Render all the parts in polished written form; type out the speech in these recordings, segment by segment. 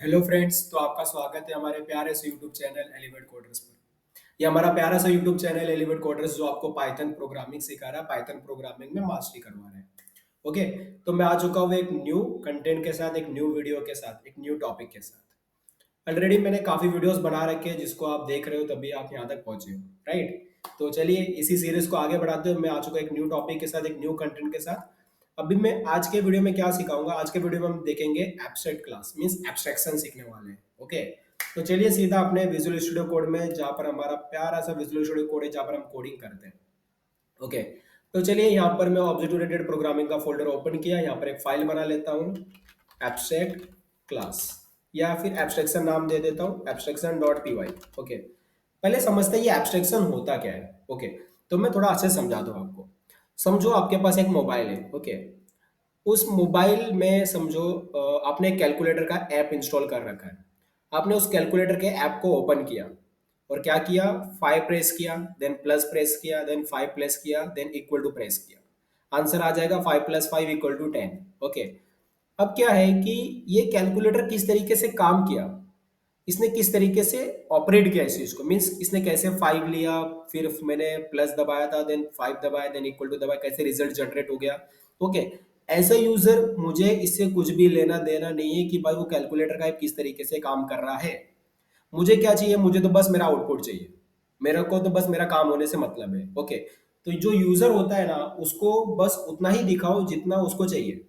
Hello friends, तो आपका स्वागत है हमारे प्यारे से यूट्यूब चैनल एलिवेट कोडर्स पर। ये हमारा प्यारा सा यूट्यूब चैनल एलिवेट कोडर्स जो आपको पाइथन प्रोग्रामिंग सिखा रहा है, पाइथन प्रोग्रामिंग में मास्टरी करवा रहा है। ओके, तो मैं आ चुका हूँ एक न्यू कंटेंट के साथ, एक न्यू वीडियो के साथ, एक न्यू टॉपिक के साथ। ऑलरेडी मैंने काफ़ी वीडियोस बना रखे हैं जिसको आप देख रहे हो, तभी आप यहाँ तक पहुँचे हो, राइट। तो चलिए इसी सीरीज को आगे बढ़ाते हुए मैं आ चुका एक न्यू टॉपिक के साथ, एक न्यू कंटेंट के साथ। अभी मैं आज के वीडियो में क्या सिखाऊंगा, आज के वीडियो में हम देखेंगे एब्स्ट्रैक्ट क्लास मींस एब्स्ट्रैक्शन सीखने वाले हैं। ओके, तो चलिए सीधा अपने विजुअल स्टूडियो कोड में, जहाँ पर हमारा प्यारा सा विजुअल स्टूडियो कोड है, जहाँ पर हम कोडिंग करते हैं। ओके, तो चलिए यहाँ पर मैं ऑब्जेक्ट ओरिएंटेड प्रोग्रामिंग का फोल्डर ओपन किया, यहाँ पर एक फाइल बना लेता हूँ एब्स्ट्रैक्ट क्लास, या फिर एब्स्ट्रैक्शन नाम दे देता हूँ abstraction dot P Y. Okay, पहले समझते हैं ये एब्स्ट्रैक्शन होता क्या है। ओके, तो मैं थोड़ा अच्छे से समझा दूँ आपको। समझो आपके पास एक मोबाइल है। ओके, उस मोबाइल में समझो आपने कैलकुलेटर का ऐप इंस्टॉल कर रखा है। आपने उस कैलकुलेटर के ऐप को ओपन किया और क्या किया, 5 प्रेस किया, देन प्लस प्रेस किया, देन 5 प्रेस किया, देन इक्वल टू प्रेस किया। आंसर आ जाएगा 5 + 5 = 10। ओके, अब क्या है कि ये कैलकुलेटर किस तरीके से काम किया, इसने किस तरीके से ऑपरेट किया इस चीज को, मीन्स इसने कैसे 5 लिया, फिर मैंने प्लस दबाया था, देन 5 दबाया, देन इक्वल टू दबाया, कैसे रिजल्ट जनरेट हो गया। ओके, एज अ यूजर मुझे इससे कुछ भी लेना देना नहीं है कि भाई वो कैलकुलेटर का किस तरीके से काम कर रहा है। मुझे क्या चाहिए, मुझे तो बस मेरा आउटपुट चाहिए, मेरे को तो बस मेरा काम होने से मतलब है। ओके, तो जो यूजर होता है ना, उसको बस उतना ही दिखाओ जितना उसको चाहिए।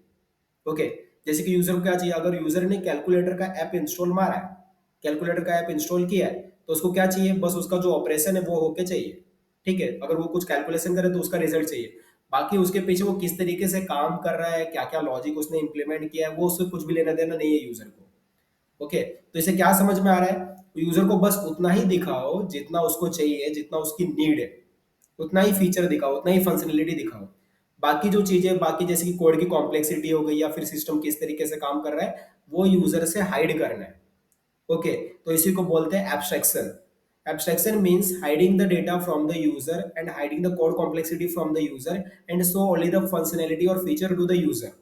ओके, जैसे कि यूजर को क्या चाहिए, अगर यूजर ने कैलकुलेटर का ऐप इंस्टॉल मारा है, कैलकुलेटर का ऐप इंस्टॉल किया है, तो उसको क्या चाहिए, बस उसका जो ऑपरेशन है वो होके चाहिए। ठीक है, अगर वो कुछ कैलकुलेशन करे तो उसका रिजल्ट चाहिए। बाकी उसके पीछे वो किस तरीके से काम कर रहा है, क्या क्या लॉजिक उसने इंप्लीमेंट किया है, वो उससे कुछ भी लेना देना नहीं है यूजर को। ओके, तो इसे क्या समझ में आ रहा है, यूजर को बस उतना ही दिखाओ जितना उसको चाहिए, जितना उसकी नीड है, उतना ही फीचर दिखाओ, उतना ही फंक्शनलिटी दिखाओ। बाकी जो चीजें, बाकी जैसे कि कोड की कॉम्प्लेक्सिटी हो गई या फिर सिस्टम किस तरीके से काम कर रहा है, वो यूजर से हाइड करना है। ओके, तो इसी को बोलते हैं abstraction. Abstraction means hiding the data from the user and hiding the code complexity from the user and show only the functionality और फीचर टू द यूजर।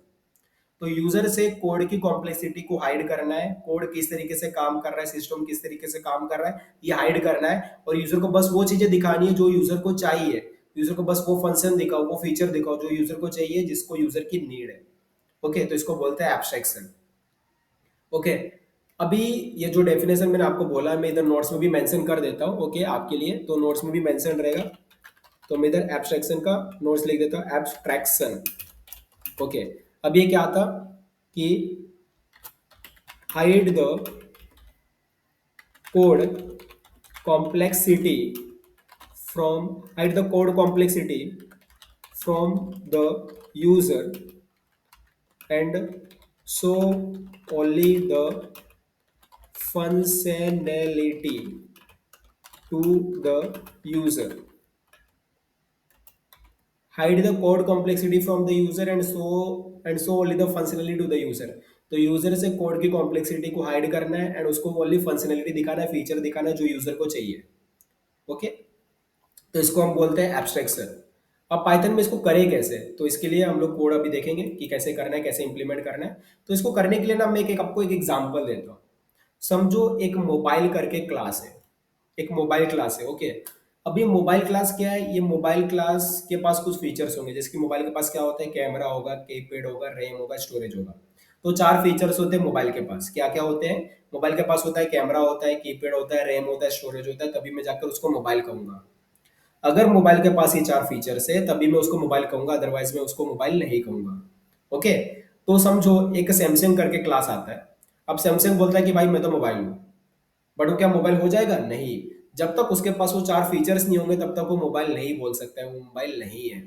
तो यूजर से कोड की कॉम्प्लेक्सिटी को हाइड करना है, कोड किस तरीके से काम कर रहा है, सिस्टम किस तरीके से काम कर रहा है, ये हाइड करना है। और यूजर को बस वो चीजें दिखानी है जो यूजर को चाहिए। यूजर को बस वो फंक्शन दिखाओ, वो फीचर दिखाओ जो यूजर को चाहिए, जिसको यूजर की नीड है। ओके, तो इसको बोलते हैं एब्स्ट्रैक्शन। ओके, अभी ये जो डेफिनेशन मैंने आपको बोला, मैं इधर नोट्स में भी मेंशन कर देता हूँ। ओके, आपके लिए तो नोट्स में भी मेंशन रहेगा। तो मैं इधर एब्स्ट्रैक्शन का नोट्स लिख देता हूँ, एब्स्ट्रैक्शन। ओके, अब ये क्या था कि hide the code complexity hide the code complexity from the user and show only the functionality to the user. Hide the code complexity from the user and show only the functionality to the user. तो user से code की complexity को hide करना है and उसको only functionality दिखाना है, feature दिखाना है जो यूजर को चाहिए। ओके, तो इसको हम बोलते हैं एब्स्ट्रैक्शन। अब पाइथन में इसको करें कैसे, तो इसके लिए हम लोग कोड अभी देखेंगे कि कैसे करना है, कैसे इंप्लीमेंट करना है। तो इसको करने के लिए ना मैं आपको एक एग्जांपल देता हूँ। समझो एक मोबाइल करके क्लास है, एक मोबाइल क्लास है। ओके, अब ये मोबाइल क्लास क्या है, ये मोबाइल क्लास के पास कुछ फीचर्स होंगे, जैसे कि मोबाइल के पास क्या होता है, कैमरा होगा, कीपैड होगा, रैम होगा, स्टोरेज होगा। तो 4 फीचर्स होते हैं मोबाइल के पास। क्या क्या होते हैं, मोबाइल के पास होता है कैमरा, होता है कीपैड, होता है रैम, होता है स्टोरेज होता है, तभी मैं जाकर उसको मोबाइल कहूंगा। अगर मोबाइल के पास ये 4 फीचर्स है तभी मैं उसको मोबाइल कहूंगा, अदरवाइज मैं उसको मोबाइल नहीं कहूंगा। ओके, तो समझो एक सैमसंग करके क्लास आता है। अब सैमसंग बोलता है कि भाई मैं तो मोबाइल हूँ, बट वो क्या मोबाइल हो जाएगा, नहीं। जब तक उसके पास वो 4 फीचर्स नहीं होंगे तब तक वो मोबाइल नहीं बोल सकता है, वो मोबाइल नहीं है।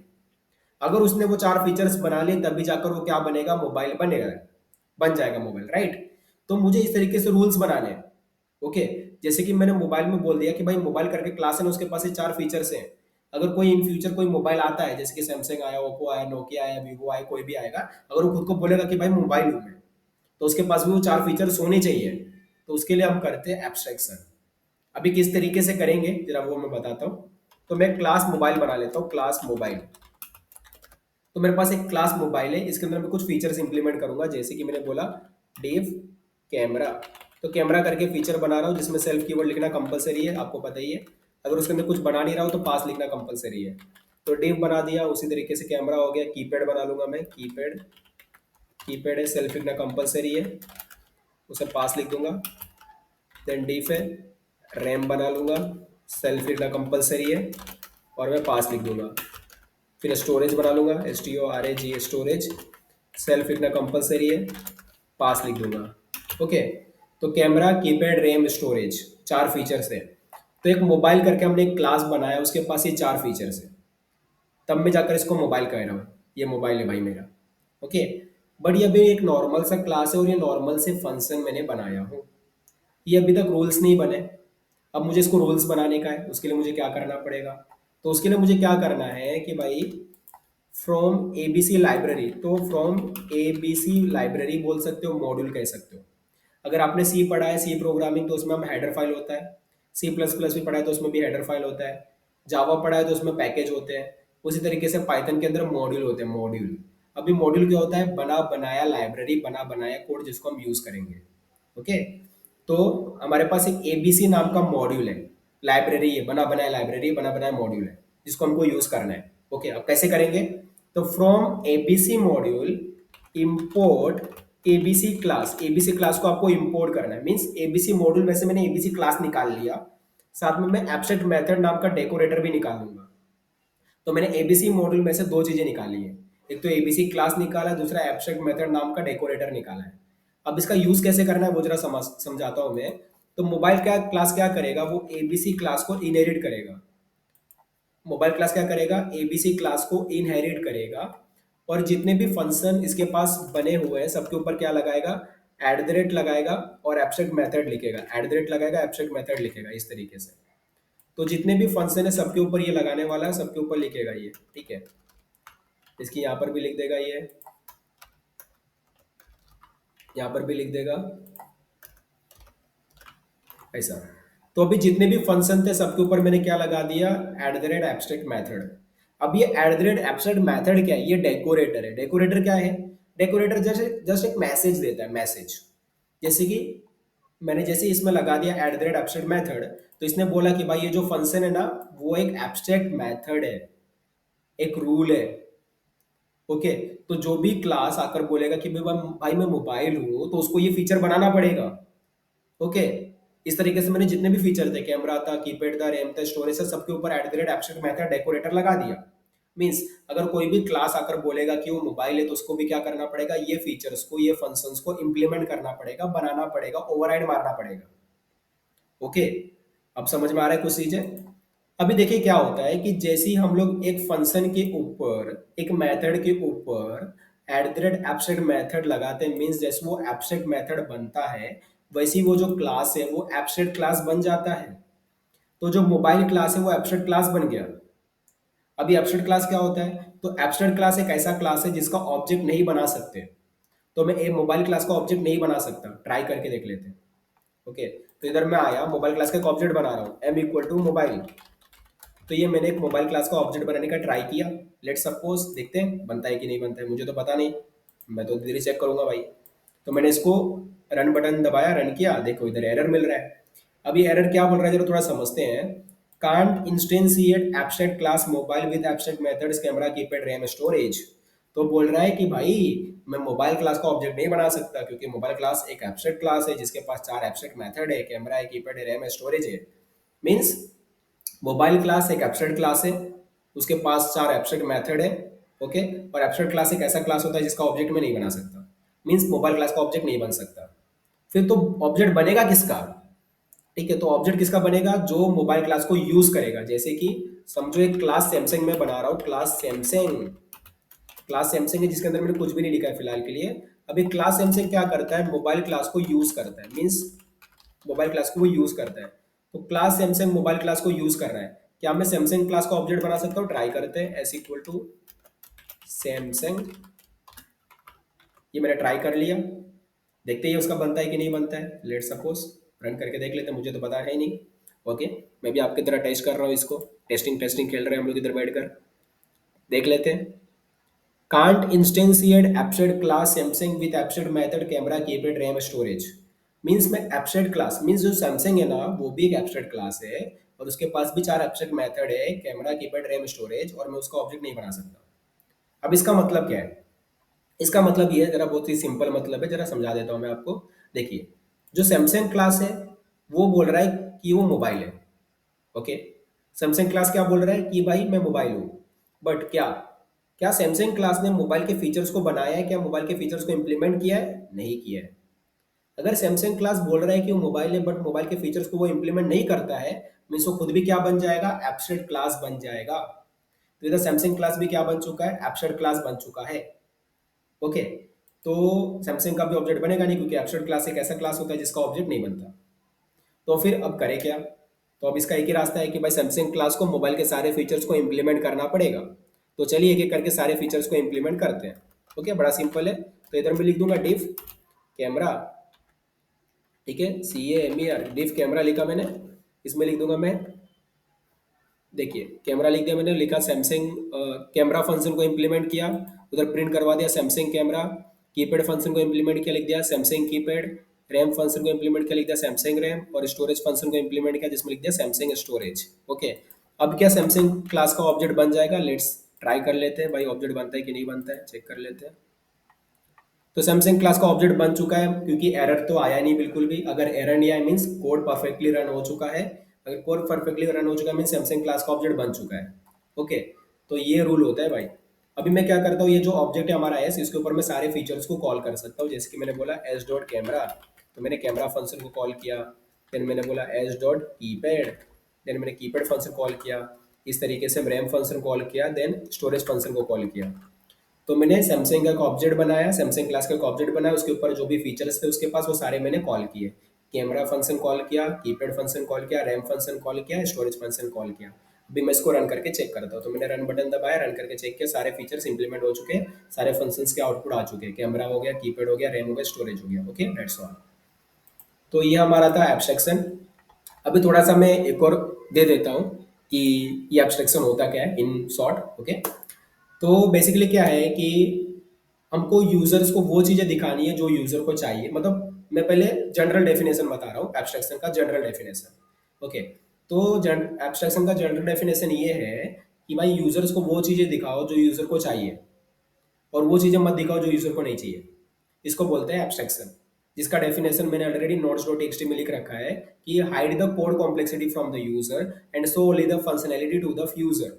अगर उसने वो 4 फीचर्स बना लिए तभी जाकर वो क्या बनेगा, मोबाइल बनेगा, बन जाएगा मोबाइल, राइट। तो मुझे इस तरीके से रूल्स बनाने हैं। ओके, जैसे कि मैंने मोबाइल में बोल दिया कि भाई मोबाइल करके क्लास है ना, उसके पास ये 4 फीचर्स हैं। अगर कोई इन फ्यूचर कोई मोबाइल आता है, जैसे कि सैमसंग आया, ओप्पो आया, नोकिया आया, वीवो आया, कोई भी आएगा, अगर वो खुद को बोलेगा कि भाई मोबाइल हूं मैं, तो उसके पास भी वो 4 फीचर्स होने चाहिए। तो उसके लिए हम करते हैं एब्स्ट्रैक्शन। अभी किस तरीके से करेंगे जरा वो मैं बताता हूँ। तो मैं क्लास मोबाइल बना लेता हूँ, क्लास मोबाइल। तो मेरे पास एक क्लास मोबाइल है, इसके अंदर मैं कुछ फीचर्स इंप्लीमेंट करूंगा, जैसे कि मैंने बोला डिव कैमरा। तो कैमरा करके फीचर बना रहा हूँ जिसमें सेल्फ कीवर्ड लिखना कंपलसरी है, आपको पता ही है। अगर उसके अंदर कुछ बना नहीं रहा हूँ तो पास लिखना कंपलसरी है। तो डिव बना दिया, उसी तरीके से कैमरा हो गया। कीपैड बना लूंगा मैं, कीपैड, कीपैड है, सेल्फ लिखना कंपलसरी है, उसे पास लिख दूंगा। देन डिफ है, रैम बना लूंगा, सेल्फ लिखना कंपलसरी है और मैं पास लिख दूंगा। फिर स्टोरेज बना लूंगा, STORAG स्टोरेज, सेल्फ लिखना कंपलसरी है, पास लिख दूंगा। ओके, तो कैमरा, कीपैड, रैम, स्टोरेज, चार फीचर्स है। तो एक मोबाइल करके हमने एक क्लास बनाया, उसके पास ये चार फीचर्स है, तब मैं जाकर इसको मोबाइल कह रहा हूँ। ये मोबाइल है भाई मेरा। ओके, बट ये अभी एक नॉर्मल सा क्लास है और ये नॉर्मल से फंक्शन मैंने बनाया हूँ। ये अभी तक रूल्स नहीं बने। अब मुझे इसको रूल्स बनाने का है, उसके लिए मुझे क्या करना पड़ेगा? तो उसके लिए मुझे क्या करना है कि भाई फ्रॉम ABC लाइब्रेरी, तो फ्रॉम ABC लाइब्रेरी बोल सकते हो, मॉड्यूल कह सकते हो। अगर आपने सी पढ़ा है, सी प्रोग्रामिंग, तो उसमें हम हेडर फाइल होता है। C++ भी पढ़ा है तो उसमें भी हेडर फाइल होता है। जावा पढ़ा है तो उसमें पैकेज होते हैं। उसी तरीके से पाइथन के अंदर मॉड्यूल होते हैं, मॉड्यूल। अभी मॉड्यूल क्या होता है? बना बनाया लाइब्रेरी, बना बनाया कोड जिसको हम यूज करेंगे। ओके, तो हमारे पास एक ABC नाम का मॉड्यूल है, लाइब्रेरी है, बना बनाया लाइब्रेरी, बना बनाया मॉड्यूल है जिसको हमको यूज करना है। ओके, अब कैसे करेंगे? तो from ABC module import ABC class. ABC class को आपको इंपोर्ट करना है, मींस ABC मॉड्यूल में से मैंने ABC क्लास निकाल लिया, साथ में मैं एब्स्ट्रैक्ट मेथड नाम का डेकोरेटर भी निकाल लूंगा। तो मैंने ABC मॉड्यूल में से दो चीजें निकाली है, एक तो ABC क्लास निकाला है, दूसरा एब्स्ट्रैक्ट मेथड नाम का डेकोरेटर निकाला है। अब इसका यूज कैसे करना है वो जरा समझाता हूं मैं। तो मोबाइल क्या क्लास क्या करेगा? वो ABC क्लास को इनहेरिट करेगा। मोबाइल क्लास क्या करेगा? ABC क्लास को इनहेरिट करेगा और जितने भी फंक्शन इसके पास बने हुए हैं सबके ऊपर क्या लगाएगा? एट द रेट लगाएगा और एब्स्ट्रैक्ट मेथड लिखेगा। एट द रेट लगाएगा, एब्स्ट्रैक्ट मेथड लिखेगा, इस तरीके से। तो जितने भी फंक्शन है सबके ऊपर ये लगाने वाला है, सबके ऊपर लिखेगा ये, ठीक है। इसकी यहाँ पर भी लिख देगा ये, यहाँ पर भी लिख देगा, ऐसा। तो अभी जितने भी फंक्शन थे सबके ऊपर मैंने क्या लगा दिया? At the rate abstract method. अब ये at the rate abstract method क्या है? ये डेकोरेटर है। डेकोरेटर क्या है? डेकोरेटर जस्ट जस्ट एक मैसेज देता है, मैसेज। जैसे कि मैंने जैसे इसमें लगा दिया at the rate abstract method, तो इसने बोला कि भाई ये जो फंक्शन है ना, वो एक एब्स्ट्रैक्ट मेथड है, एक रूल है। ओके, तो जो भी क्लास आकर बोलेगा कि भाई मैं मोबाइल हूँ, तो उसको ये फीचर बनाना पड़ेगा। ओके, इस तरीके से मैंने जितने भी फीचर थे, कैमरा था, कीपैड था, रैम था, स्टोरेज था, सबके ऊपर at the rate abstract method decorator लगा दिया। मींस अगर कोई भी क्लास आकर बोलेगा कि वो मोबाइल है, तो उसको भी क्या करना पड़ेगा? ये फीचर्स को, ये फंक्शंस को इंप्लीमेंट करना पड़ेगा, बनाना पड़ेगा, ओवरराइड मारना पड़ेगा। ओके, अब समझ में आ रहा है कुछ चीजें? अभी देखिए क्या होता है कि जैसे ही हम लोग एक फंक्शन के ऊपर, एक मेथड के ऊपर at the rate abstract method लगाते हैं, मीन्स जैसे वो एब्स्ट्रैक्ट मेथड बनता है, वैसे ही वो जो क्लास है वो एब्स्ट्रैक्ट क्लास बन जाता है। तो जो मोबाइल क्लास है वो एब्स्ट्रैक्ट क्लास बन गया। अभी एब्स्ट्रैक्ट क्लास क्या होता है? तो एब्स्ट्रैक्ट क्लास एक ऐसा क्लास है जिसका ऑब्जेक्ट नहीं बना सकते। तो मैं एक मोबाइल क्लास का ऑब्जेक्ट नहीं बना सकता, ट्राई करके देख लेते हैं। ओके, तो इधर मैं आया, मोबाइल क्लास का एक ऑब्जेक्ट बना रहा हूँ, m इक्वल टू मोबाइल। तो ये मैंने एक मोबाइल क्लास का ऑब्जेक्ट बनाने का ट्राई किया। लेट सपोज देखते हैं बनता है कि नहीं बनता है, मुझे तो पता नहीं, मैं तो धीरे चेक करूंगा भाई। तो मैंने इसको रन बटन दबाया, रन किया, देखो इधर एरर मिल रहा है। अब ये एरर क्या बोल रहा है जरा थोड़ा समझते हैं। Can't instantiate abstract class mobile with abstract methods camera keypad RAM storage. तो बोल रहा है कि भाई मैं मोबाइल क्लास का ऑब्जेक्ट नहीं बना सकता, क्योंकि मोबाइल क्लास एक एब्स्ट्रैक्ट क्लास है जिसके पास चार एब्स्ट्रैक्ट मेथड है, कैमरा है, कीपैड है, रैम है, स्टोरेज है। मीन्स मोबाइल क्लास एक एब्स्ट्रैक्ट क्लास है, उसके पास चार एब्स्ट्रैक्ट मेथड है। ओके, और एब्स्ट्रैक्ट क्लास एक ऐसा क्लास होता है जिसका ऑब्जेक्ट में नहीं बना सकता, मींस मोबाइल क्लास का ऑब्जेक्ट नहीं बन सकता। फिर तो ऑब्जेक्ट बनेगा किसका? ठीक है, तो ऑब्जेक्ट किसका बनेगा? जो मोबाइल क्लास को यूज करेगा। जैसे कि समझो एक क्लास सैमसंग में बना रहा हूँ, क्लास सैमसंग, क्लास सैमसंग है जिसके अंदर मैंने कुछ भी नहीं लिखा है फिलहाल के लिए। अभी क्लास सैमसंग क्या करता है? मोबाइल क्लास को यूज करता है, मीन्स मोबाइल क्लास को वो यूज करता है। तो क्लास सैमसंग मोबाइल क्लास को यूज कर रहा है, क्या मैं सैमसंग क्लास का ऑब्जेक्ट बना सकता हूँ? ट्राई करते हैं, एस इक्वल टू सैमसंग। ये मैंने ट्राई कर लिया, देखते ही उसका बनता है कि नहीं बनता है। लेट सपोज रन करके देख लेते हैं, मुझे तो पता है ही नहीं। ओके, मैं भी आपकी तरह टेस्ट कर रहा हूँ इसको, टेस्टिंग टेस्टिंग खेल रहे हैं हम लोग इधर बैठकर। देख लेते हैं। Can't instantiate abstract class Samsung with abstract method camera keypad RAM storage. Means मैं एब्स्ट्रैक्ट क्लास मीन्स जो सैमसंग है ना वो भी एक एब्स्ट्रैक्ट क्लास है, और उसके पास भी 4 एब्स्ट्रैक्ट मेथड है, कैमरा, कीपैड, रैम, स्टोरेज, और मैं उसका ऑब्जेक्ट नहीं बना सकता। अब इसका मतलब क्या है? इसका मतलब ये है, जरा बहुत ही सिंपल मतलब है, जरा समझा देता हूँ मैं आपको। देखिए, जो सैमसंग क्लास है वो बोल रहा है कि वो मोबाइल है। ओके, सैमसंग क्लास क्या बोल रहा है कि भाई मैं मोबाइल हूँ। बट क्या क्या सैमसंग क्लास ने मोबाइल के फीचर्स को बनाया है? क्या मोबाइल के फीचर्स को इंप्लीमेंट किया है? नहीं किया है। अगर सैमसंग क्लास बोल रहा है कि वो मोबाइल है बट मोबाइल के फीचर्स को वो इंप्लीमेंट नहीं करता है, मीन्स वो खुद भी क्या बन जाएगा? एब्स्ट्रैक्ट क्लास बन जाएगा। तो इधर सैमसंग क्लास भी क्या बन चुका है? एब्स्ट्रैक्ट क्लास बन चुका है। ओके, तो सैमसंग का भी ऑब्जेक्ट बनेगा नहीं, क्योंकि एब्स्ट्रैक्ट क्लास एक ऐसा क्लास होता है जिसका ऑब्जेक्ट नहीं बनता। तो फिर अब करें क्या? तो अब इसका एक ही रास्ता है कि भाई सैमसंग क्लास को मोबाइल के सारे फीचर्स को इंप्लीमेंट करना पड़ेगा। तो चलिए एक एक करके सारे फीचर्स को इंप्लीमेंट करते हैं। ओके, बड़ा सिंपल है। तो इधर मैं लिख दूंगा डिफ कैमरा। ठीक है, CAMER, डिफ कैमरा लिखा मैंने। इसमें लिख दूंगा मैं, देखिए कैमरा लिख दिया मैंने, लिखा सैमसंग कैमरा फंक्शन को इंप्लीमेंट किया, उधर प्रिंट करवा दिया सैमसंग कैमरा। कीपैड फंक्शन को इंप्लीमेंट किया, लिख दिया सैमसंग कीपैड। रैम फंक्शन को इंप्लीमेंट किया, लिख दिया सैमसंग रैम। और स्टोरेज फंक्शन को इंप्लीमेंट किया, जिसमें लिख दिया सैमसंग स्टोरेज। ओके, अब क्या सैमसंग क्लास का ऑब्जेक्ट बन जाएगा? लेट्स ट्राई कर लेते हैं भाई, ऑब्जेक्ट बनता है कि नहीं बनता है, चेक कर लेते हैं। तो सैमसंग क्लास का ऑब्जेक्ट बन चुका है, क्योंकि एरर तो आया नहीं बिल्कुल भी। अगर एरर नहीं आया मीन्स कोड परफेक्टली रन हो चुका है। अगर कोड परफेक्टली रन हो चुका है मीन्स सैमसंग क्लास का ऑब्जेक्ट बन चुका है। ओके, तो ये रूल होता है भाई। अभी मैं क्या करता हूँ, ये जो ऑब्जेक्ट है हमारा एस, इसके ऊपर मैं सारे फीचर्स को कॉल कर सकता हूँ। जैसे कि मैंने बोला एस डॉट कैमरा, तो मैंने कैमरा फंक्शन को कॉल किया। देन मैंने बोला एस डॉट कीपैड, देन मैंने कीपैड फंक्शन कॉल किया। इस तरीके से रैम फंक्शन कॉल किया, देन स्टोरेज फंक्शन को कॉल किया। तो मैंने सैमसंग का एक ऑब्जेक्ट बनाया, सैमसंग क्लास का एक ऑब्जेक्ट बनाया, उसके ऊपर जो भी फीचर्स थे उसके पास वो सारे मैंने कॉल किए। कैमरा फंक्शन कॉल किया, कीपैड फंक्शन कॉल किया, रैम फंक्शन कॉल किया, स्टोरेज फंक्शन कॉल किया। अभी मैं इसको रन करके चेक करता हूँ। तो मैंने रन बटन दबाया, रन करके चेक किया, सारे फीचर्स इंप्लीमेंट हो चुके हैं, सारे फंक्शंस के आउटपुट आ चुके हैं। कैमरा हो गया, कीपैड हो गया, रैम हो गया, स्टोरेज हो गया। Okay, that's all. तो ये हमारा था एब्स्ट्रैक्शन। अभी थोड़ा सा मैं एक और दे देता हूँ कि ये एब्स्ट्रैक्शन होता क्या है इन शॉर्ट। ओके, तो बेसिकली क्या है कि हमको यूजर्स को वो चीजें दिखानी है जो यूजर को चाहिए। मतलब मैं पहले जनरल डेफिनेशन बता रहा हूँ, एब्स्ट्रैक्शन का जनरल डेफिनेशन। ओके, तो एब्स्ट्रैक्शन का जनरल डेफिनेशन ये है कि भाई यूजर्स को वो चीजें दिखाओ जो यूजर को चाहिए, और वो चीजें मत दिखाओ जो यूजर को नहीं चाहिए। इसको बोलते हैं एब्स्ट्रैक्शन, जिसका डेफिनेशन मैंने ऑलरेडी नोट्स डॉट टेक्स्ट में लिख रखा है कि hide the code complexity from the user and show only the functionality to the user.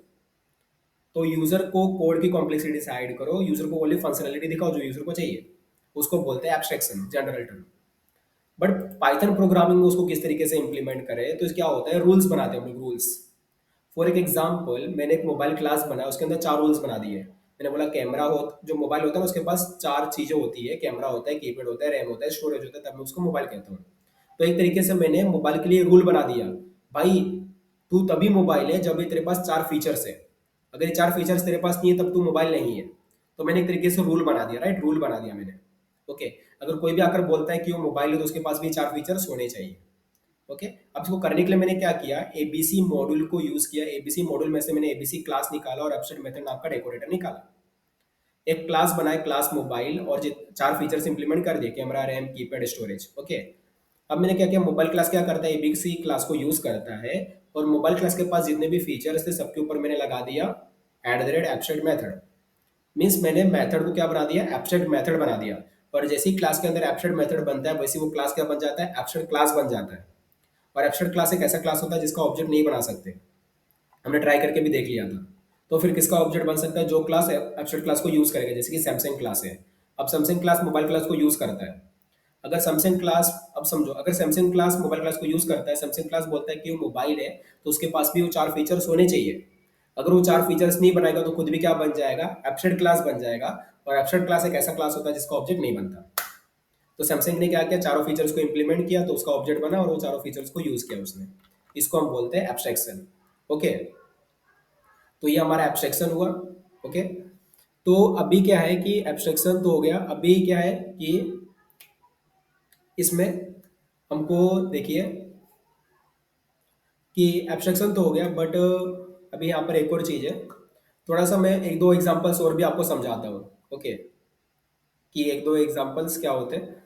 तो यूजर को कोड की कॉम्प्लेक्सिटी से हाइड करो, यूजर को ओनली फंक्शनैलिटी दिखाओ जो यूजर को चाहिए। उसको बोलते हैं abstraction, general term. But Python programming में उसको किस तरीके से इंप्लीमेंट करें, तो क्या होता है, रूल्स बनाते हैं हम लोग, रूल्स। फॉर एक एग्जाम्पल, मैंने एक मोबाइल क्लास बनाया, उसके अंदर 4 रूल्स बना दिए। मैंने बोला कैमरा हो, जो मोबाइल होता है ना उसके पास 4 चीजें होती है, कैमरा होता है, कीपैड होता है, रैम होता है, स्टोरेज होता है, तब मैं उसको मोबाइल कहता हूँ। तो एक तरीके से मैंने मोबाइल के लिए रूल बना दिया, भाई तू तभी मोबाइल है जब ये तेरे पास 4 फीचर्स है। अगर ये 4 फीचर्स तेरे पास नहीं है तब तू मोबाइल नहीं है। तो मैंने एक तरीके से रूल बना दिया, राइट, रूल बना दिया मैंने। ओके, अगर कोई भी आकर बोलता है कि वो मोबाइल है तो उसके पास भी 4 फीचर्स होने चाहिए। ओके, अब इसको करने के लिए मैंने क्या किया, एबीसी मॉड्यूल को यूज किया। एबीसी मॉड्यूल में से मैंने एबीसी क्लास निकाला और एब्स्ट्रैक्ट मेथड नाम का डेकोरेटर निकाला। एक क्लास बनाए, क्लास मोबाइल, और 4 फीचर्स इंप्लीमेंट कर दिए, camera, RAM, keypad, storage. Okay, अब मैंने क्या किया, मोबाइल क्लास क्या करता है, एबीसी क्लास को यूज करता है, और मोबाइल क्लास के पास जितने भी फीचर्स थे सबके ऊपर मैंने लगा दिया @एब्स्ट्रैक्ट मेथड। मीन्स मैंने मेथड को क्या बना दिया, एब्स्ट्रैक्ट मेथड बना दिया। और जैसे ही क्लास के अंदर एब्स्ट्रैक्ट मेथड बनता है वैसे वो क्लास क्या बन जाता है, एब्स्ट्रैक्ट क्लास बन जाता है। और एब्स्ट्रैक्ट क्लास एक ऐसा क्लास होता है जिसका ऑब्जेक्ट नहीं बना सकते, हमने ट्राई करके भी देख लिया था। तो फिर किसका ऑब्जेक्ट बन सकता है, जो क्लास एब्स्ट्रैक्ट क्लास को यूज करेगा, जैसे कि सैमसंग क्लास है। अब सैमसंग क्लास मोबाइल क्लास को यूज करता है। अगर सैमसंग क्लास, अब समझो, अगर सैमसंग क्लास मोबाइल क्लास को यूज करता है, सैमसंग क्लास बोलता है कि वो मोबाइल है, तो उसके पास भी वो 4 फीचर्स होने चाहिए। अगर वो 4 फीचर्स नहीं बनाएगा तो खुद भी क्या बन जाएगा, एब्स्ट्रैक्ट क्लास बन जाएगा। और एब्स्ट्रैक्ट क्लास एक ऐसा क्लास होता है जिसका ऑब्जेक्ट नहीं बनता। तो सैमसंग ने क्या किया, 4 फीचर्स को इंप्लीमेंट किया तो उसका ऑब्जेक्ट बना, और वो 4 फीचर्स को यूज किया उसने। इसको हम बोलते हैं एब्स्ट्रैक्शन। ओके, तो ये हमारा एब्स्ट्रैक्शन हुआ। ओके, तो अभी क्या है कि एब्स्ट्रैक्शन तो हो गया, अभी क्या है कि इसमें हमको देखिए कि एब्स्ट्रैक्शन तो हो गया, बट अभी यहाँ पर एक और चीज़ है। थोड़ा सा मैं एक दो एग्जांपल्स और भी आपको समझाता हूँ। ओके, कि एक दो एग्जांपल्स क्या होते हैं।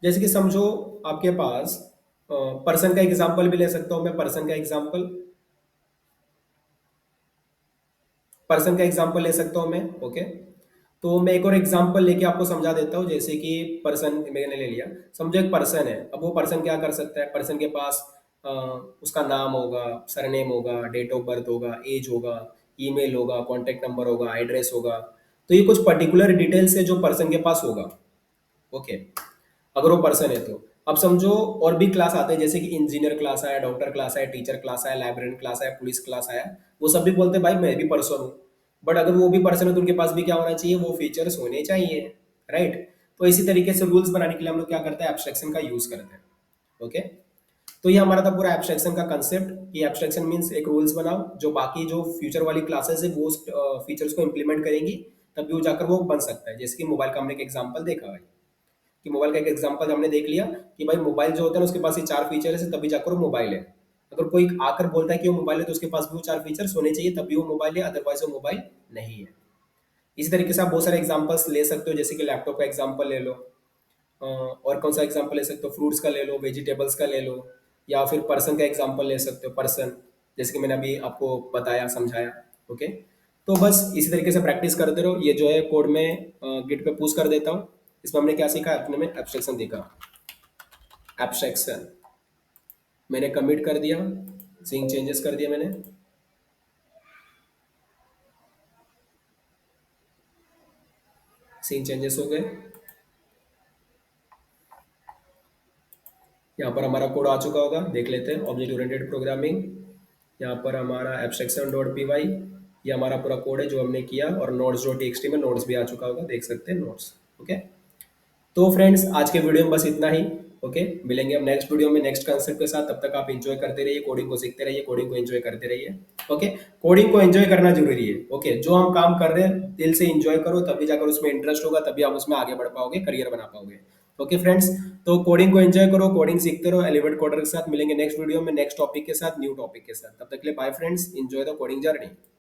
जैसे कि समझो आपके पास पर्सन का एग्जांपल भी ले सकता हूं मैं, पर्सन का एग्जांपल ले सकता हूं मैं। ओके, तो मैं एक और एग्जांपल लेके आपको समझा देता हूँ। जैसे कि पर्सन मैंने ले लिया, समझो एक पर्सन है। अब वो पर्सन क्या कर सकता है, पर्सन के पास उसका नाम होगा, सरनेम होगा, डेट ऑफ बर्थ होगा, एज होगा, ईमेल होगा, कॉन्टेक्ट नंबर होगा, एड्रेस होगा। तो ये कुछ पर्टिकुलर डिटेल्स है जो पर्सन के पास होगा। ओके, अगर वो पर्सन है तो अब समझो और भी क्लास आते हैं, जैसे कि इंजीनियर क्लास आया, डॉक्टर क्लास आया, टीचर क्लास आया, लाइब्रेरियन क्लास आया, पुलिस क्लास आया। वो सब भी बोलते हैं भाई मैं भी पर्सन हूँ। बट अगर वो भी पर्सन है तो उनके पास भी क्या होना चाहिए, वो फीचर्स होने चाहिए। राइट। तो इसी तरीके से रूल्स बनाने के लिए हम लोग क्या करते हैं, एब्स्ट्रैक्शन का यूज करते हैं। ओके, तो ये हमारा था पूरा एब्स्ट्रैक्शन का कंसेप्ट। कि एब्स्ट्रैक्शन मीन्स एक रूल्स बनाओ जो बाकी जो फ्यूचर वाली क्लासेस है वो उस फीचर्स को इंप्लीमेंट करेंगी, तभी वो जाकर वो बन सकता है। जैसे कि मोबाइल का हमने एक एग्जांपल देखा भाई, कि मोबाइल का एक एग्जांपल हमने देख लिया कि भाई मोबाइल जो होता है ना उसके पास ये चार फीचर है, तभी जाकर वो मोबाइल है। अगर कोई आकर बोलता है कि वो मोबाइल है तो उसके पास भी वो चार फीचर्स होने चाहिए तभी वो मोबाइल है, अदरवाइज वो मोबाइल नहीं है। इसी तरीके से आप बहुत सारे एग्जांपल्स ले सकते हो, जैसे कि लैपटॉप का एग्जांपल ले लो। और कौन सा एग्जांपल ले सकते हो, फ्रूट्स का ले लो, वेजिटेबल्स का ले लो, या फिर पर्सन का एग्जांपल ले सकते हो, पर्सन, जैसे कि मैंने अभी आपको बताया समझाया। ओके, तो बस इसी तरीके से प्रैक्टिस करते रहो। ये जो है कोड में गिट पे पुश कर देता हूँ। इसमें हमने क्या सीखा, अपने में एब्स्ट्रैक्शन देखा। एब्स्ट्रैक्शन मैंने कमिट कर दिया, सिंक चेंजेस कर दिया मैंने। सीन चेंजेस हो गए। यहाँ पर हमारा कोड आ चुका होगा, देख लेते हैं। ऑब्जेक्ट ओरिएंटेड प्रोग्रामिंग, यहाँ पर हमारा एब्स्ट्रैक्शन डॉट पी वाई, ये हमारा पूरा कोड है जो हमने किया। और नोट्स डॉट टी में नोट्स भी आ चुका होगा, देख सकते हैं नोट्स। ओके, तो फ्रेंड्स आज के वीडियो में बस इतना ही। ओके, मिलेंगे हम नेक्स्ट वीडियो में नेक्स्ट कंसेप्ट के साथ। तब तक आप एंजॉय करते रहिए, कोडिंग को सीखते रहिए, कोडिंग को एंजॉय करते रहिए। ओके, कोडिंग को एंजॉय करना जरूरी है। ओके, जो हम काम कर रहे हैं दिल से एंजॉय करो, तभी जाकर उसमें इंटरेस्ट होगा, तभी आप उसमें आगे बढ़ पाओगे, करियर बना पाओगे। ओके फ्रेंड्स, तो कोडिंग को एंजॉय करो, कोडिंग सीखते रहो। एलिवेट कोडर के साथ मिलेंगे नेक्स्ट वीडियो में नेक्स्ट टॉपिक के साथ, न्यू टॉपिक के साथ। तब तक के लिए bye friends, enjoy the coding journey.